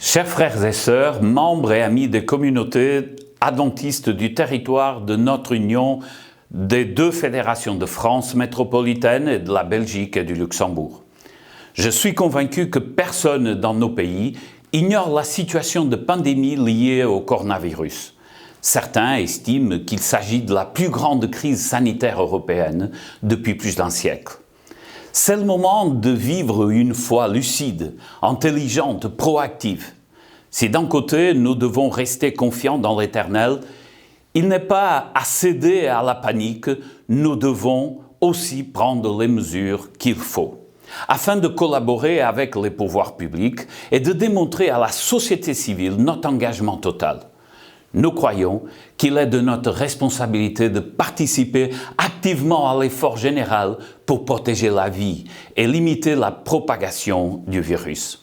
Chers frères et sœurs, membres et amis des communautés adventistes du territoire de notre union des deux fédérations de France métropolitaine et de la Belgique et du Luxembourg. Je suis convaincu que personne dans nos pays ignore la situation de pandémie liée au coronavirus. Certains estiment qu'il s'agit de la plus grande crise sanitaire européenne depuis plus d'un siècle. C'est le moment de vivre une foi lucide, intelligente, proactive. Si d'un côté nous devons rester confiants dans l'Éternel, il n'est pas à céder à la panique, nous devons aussi prendre les mesures qu'il faut, afin de collaborer avec les pouvoirs publics et de démontrer à la société civile notre engagement total. Nous croyons qu'il est de notre responsabilité de participer activement à l'effort général pour protéger la vie et limiter la propagation du virus.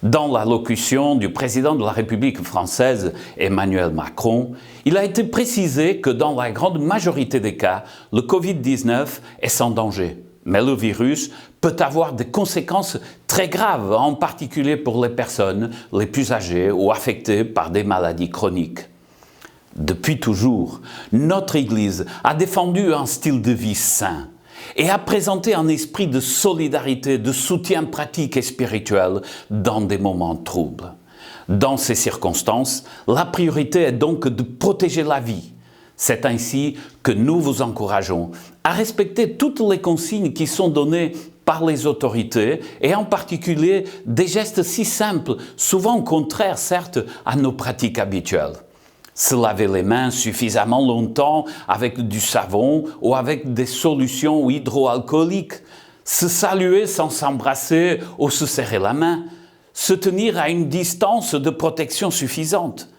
Dans l'allocution du président de la République française, Emmanuel Macron, il a été précisé que dans la grande majorité des cas, le Covid-19 est sans danger. Mais le virus peut avoir des conséquences très graves, en particulier pour les personnes les plus âgées ou affectées par des maladies chroniques. Depuis toujours, notre Église a défendu un style de vie sain et a présenté un esprit de solidarité, de soutien pratique et spirituel dans des moments troubles. Dans ces circonstances, la priorité est donc de protéger la vie. C'est ainsi que nous vous encourageons à respecter toutes les consignes qui sont données par les autorités et en particulier des gestes si simples, souvent contraires certes à nos pratiques habituelles. Se laver les mains suffisamment longtemps avec du savon ou avec des solutions hydroalcooliques, se saluer sans s'embrasser ou se serrer la main, se tenir à une distance de protection suffisante.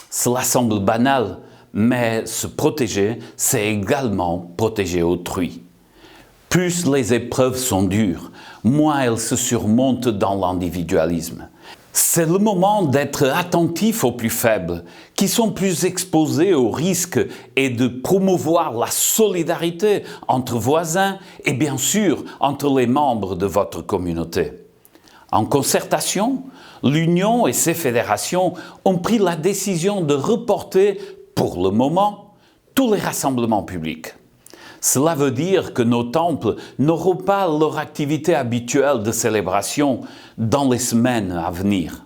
Cela semble banal, mais se protéger, c'est également protéger autrui. Plus les épreuves sont dures, moins elles se surmontent dans l'individualisme. C'est le moment d'être attentif aux plus faibles, qui sont plus exposés aux risques et de promouvoir la solidarité entre voisins et bien sûr entre les membres de votre communauté. En concertation, l'Union et ses fédérations ont pris la décision de reporter, pour le moment, tous les rassemblements publics. Cela veut dire que nos temples n'auront pas leur activité habituelle de célébration dans les semaines à venir.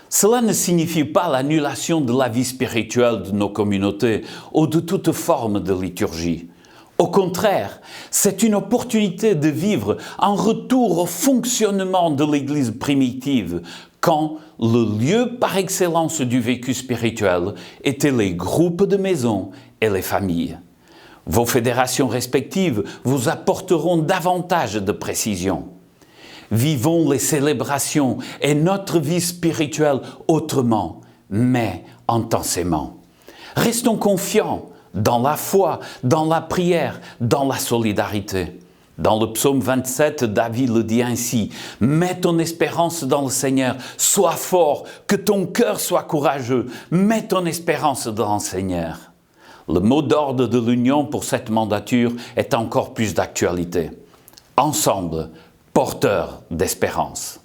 Cela ne signifie pas l'annulation de la vie spirituelle de nos communautés ou de toute forme de liturgie. Au contraire, c'est une opportunité de vivre un retour au fonctionnement de l'Église primitive, quand le lieu par excellence du vécu spirituel était les groupes de maisons et les familles. Vos fédérations respectives vous apporteront davantage de précision. Vivons les célébrations et notre vie spirituelle autrement, mais intensément. Restons confiants dans la foi, dans la prière, dans la solidarité. Dans le psaume 27, David le dit ainsi: « Mets ton espérance dans le Seigneur, sois fort, que ton cœur soit courageux, mets ton espérance dans le Seigneur. » Le mot d'ordre de l'Union pour cette mandature est encore plus d'actualité. Ensemble, porteurs d'espérance.